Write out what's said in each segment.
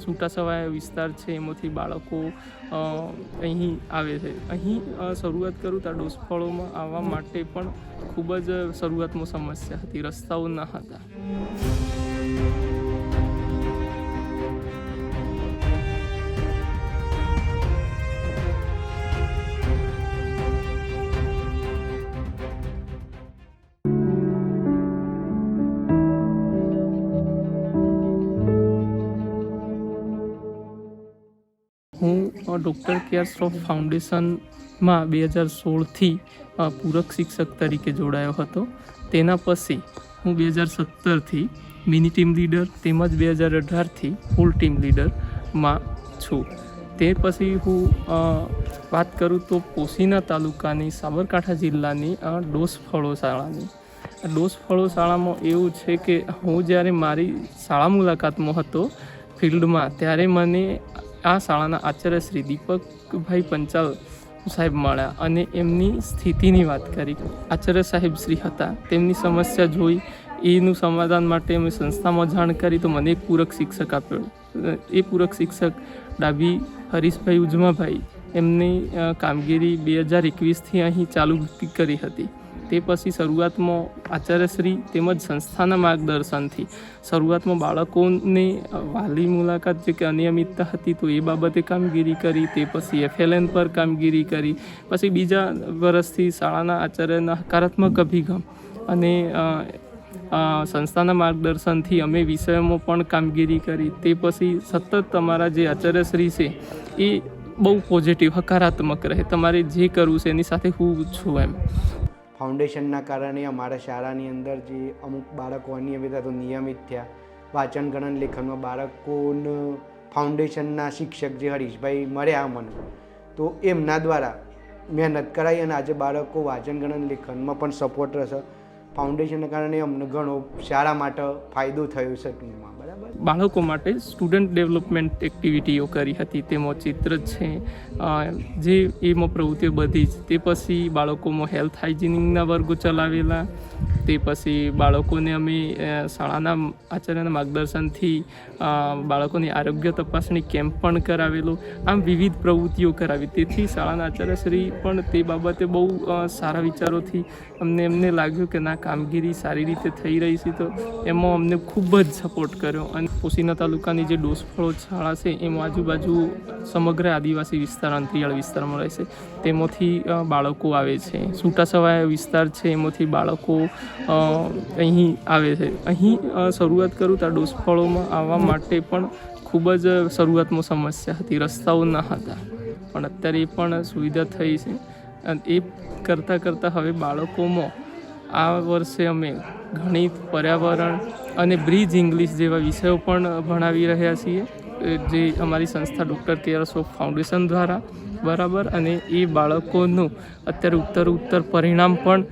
છૂટાછવાયા વિસ્તાર છે એમાંથી બાળકો અહીં આવે છે. અહીં શરૂઆત કરું તો ડોસ ફળોમાં આવવા માટે પણ ખૂબ જ શરૂઆતમાં સમસ્યા હતી, રસ્તાઓ ન હતા. હું ડૉક્ટર કેર શ્રોફ ફાઉન્ડેશનમાં 2016થી પૂરક શિક્ષક તરીકે જોડાયો હતો. તેના પછી હું 2017થી મિની ટીમ લીડર તેમજ 2018થી ફૂલ ટીમ લીડરમાં છું. તે પછી હું વાત કરું તો પોશીના તાલુકાની સાબરકાંઠા જિલ્લાની ડોસ ફળો શાળાની. ડોસ ફળો શાળામાં એવું છે કે હું જ્યારે મારી શાળા મુલાકાતમાં હતો ફિલ્ડમાં, ત્યારે મને આ શાળાના આચાર્ય શ્રી દીપકભાઈ પંચાલ સાહેબ મળ્યા અને એમની સ્થિતિની વાત કરી. આચાર્ય સાહેબ શ્રી હતા, તેમની સમસ્યા જોઈ, એનું સમાધાન માટે અમે સંસ્થામાં જાણ કરી તો મને એક પૂરક શિક્ષક આપ્યો. એ પૂરક શિક્ષક ડાભી હરીશભાઈ ઉજમાભાઈ, એમની કામગીરી 2021થી અહીં ચાલુ કરી હતી. તે પછી શરૂઆતમાં આચાર્યશ્રી તેમજ સંસ્થાના માર્ગદર્શનથી શરૂઆતમાં બાળકોને વાલી મુલાકાત જે કે અનિયમિતતા હતી તો એ બાબતે કામગીરી કરી. તે પછી FLN પર કામગીરી કરી. પછી બીજા વર્ષથી શાળાના આચાર્યના હકારાત્મક અભિગમ અને સંસ્થાના માર્ગદર્શનથી અમે વિષયોમાં પણ કામગીરી કરી. તે પછી સતત અમારા જે આચાર્યશ્રી છે એ બહુ પોઝિટિવ, હકારાત્મક રહે, તમારે જે કરવું છે એની સાથે હું છું એમ. ફાઉન્ડેશનના કારણે અમારા શાળાની અંદર જે અમુક બાળકો અનિયમિત તો નિયમિત થયા. વાંચન ગણન લેખનમાં બાળકોને ફાઉન્ડેશનના શિક્ષક જે હરીશભાઈ મળ્યા મને, તો એમના દ્વારા મહેનત કરાવી અને આજે બાળકો વાંચન ગણન લેખનમાં પણ સપોર્ટ રહેશે. ફાઉન્ડેશનના કારણે અમને ઘણો શાળા માટે ફાયદો થયો છે ટૂંકમાં. બરાબર. બાળકો માટે સ્ટુડન્ટ ડેવલપમેન્ટ એક્ટિવિટીઓ કરી હતી. તેમાં ચિત્ર છે, જે એમાં પ્રવૃત્તિઓ બધી જ. તે પછી બાળકોમાં હેલ્થ હાઇજીનિંગના વર્ગો ચલાવેલા. તે પછી બાળકોને અમે શાળાના આચાર્યના માર્ગદર્શનથી બાળકોની આરોગ્ય તપાસણી કેમ્પ પણ કરાવેલો. આમ વિવિધ પ્રવૃત્તિઓ કરાવી. તેથી શાળાના આચાર્યશ્રી પણ તે બાબતે બહુ સારા વિચારોથી એમને લાગ્યું કે ના, કામગીરી સારી રીતે થઈ રહી છે, તો એમાં અમને ખૂબ જ સપોર્ટ કર્યો. અને પોશીના તાલુકાની જે ડોસ ફળો શાળા છે એમાં આજુબાજુ સમગ્ર આદિવાસી વિસ્તાર, અંતરિયાળ વિસ્તારમાં રહે છે. તેમાંથી બાળકો આવે છે. છૂટાછવાયા વિસ્તાર છે એમાંથી બાળકો અહીં આવે છે. અહીં શરૂઆત કરું તો ડોસ ફળોમાં આવવા માટે પણ ખૂબ જ શરૂઆતમાં સમસ્યા હતી, રસ્તાઓ ન હતા. પણ અત્યારે એ પણ સુવિધા થઈ છે. અને એ કરતાં હવે બાળકોમાં આ વર્ષે અમે ગણિત, પર્યાવરણ અને બ્રિજ ઇંગ્લિશ જેવા વિષયો પણ ભણાવી રહ્યા છીએ, જે અમારી સંસ્થા ડૉક્ટર કેર શ્રોફ ફાઉન્ડેશન દ્વારા. બરાબર. અને એ બાળકોનું અત્યારે ઉત્તર પરિણામ પણ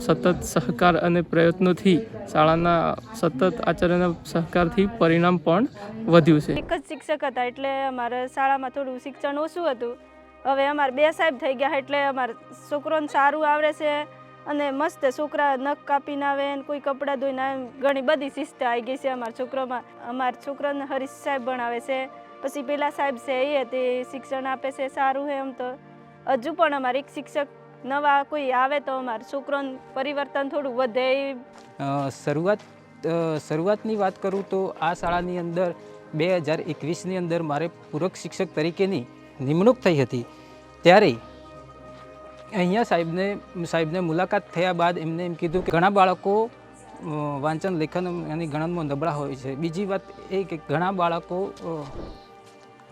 સતત સહકાર અને પ્રયત્નોથી, શાળાના સતત આચાર્યના સહકારથી પરિણામ પણ વધ્યું છે. એક જ શિક્ષક હતા એટલે અમારે શાળામાં થોડું શિક્ષણ ઓછું હતું. હવે અમારે 2 સાહેબ થઈ ગયા એટલે અમારે છોકરોને સારું આવડે છે અને મસ્ત છોકરા નખ કાપીને આવે ને કોઈ કપડાં ધોઈને આવે, ઘણી બધી શિસ્ત આવી ગઈ છે અમારા છોકરામાં. અમારા છોકરાને હરીશ સાહેબ ભણાવે છે. પછી પેલા સાહેબ છે એ તે શિક્ષણ આપે છે, સારું છે. એમ તો હજુ પણ અમારે એક શિક્ષક નવા કોઈ આવે તો અમારા છોકરાનું પરિવર્તન થોડું વધે. શરૂઆતની વાત કરું તો આ શાળાની અંદર 2021ની અંદર મારે પૂરક શિક્ષક તરીકેની નિમણૂક થઈ હતી. ત્યારે અહીંયા સાહેબને મુલાકાત થયા બાદ એમને એમ કીધું કે ઘણા બાળકો વાંચન, લેખન અને ગણનમાં નબળા હોય છે. બીજી વાત એ કે ઘણા બાળકો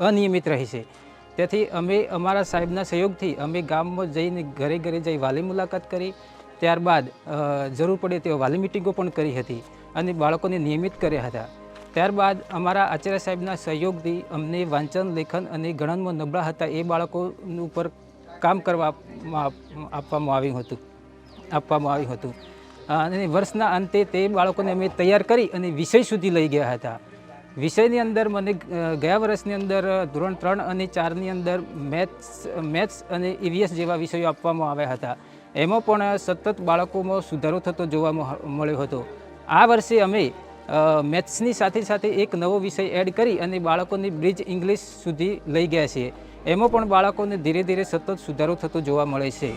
અનિયમિત રહે છે. તેથી અમે અમારા સાહેબના સહયોગથી અમે ગામમાં જઈને ઘરે જઈ વાલી મુલાકાત કરી. ત્યારબાદ જરૂર પડે તેઓ વાલી મિટિંગો પણ કરી હતી અને બાળકોને નિયમિત કર્યા હતા. ત્યારબાદ અમારા આચાર્ય સાહેબના સહયોગથી અમને વાંચન, લેખન અને ગણનમાં નબળા હતા એ બાળકો ઉપર કામ કરવા આપવામાં આવ્યું હતું. અને વર્ષના અંતે તે બાળકોને અમે તૈયાર કરી અને વિષય સુધી લઈ ગયા હતા. વિષયની અંદર મને ગયા વર્ષની અંદર ધોરણ 3 અને 4ની અંદર મેથ્સ અને EVS જેવા વિષયો આપવામાં આવ્યા હતા. એમાં પણ સતત બાળકોમાં સુધારો થતો જોવા મળ્યો હતો. આ વર્ષે અમે મેથ્સની સાથે સાથે એક નવો વિષય એડ કરી અને બાળકોને બ્રિજ ઇંગ્લિશ સુધી લઈ ગયા છીએ. એમાં પણ બાળકોને ધીરે ધીરે સતત સુધારો થતો જોવા મળે છે.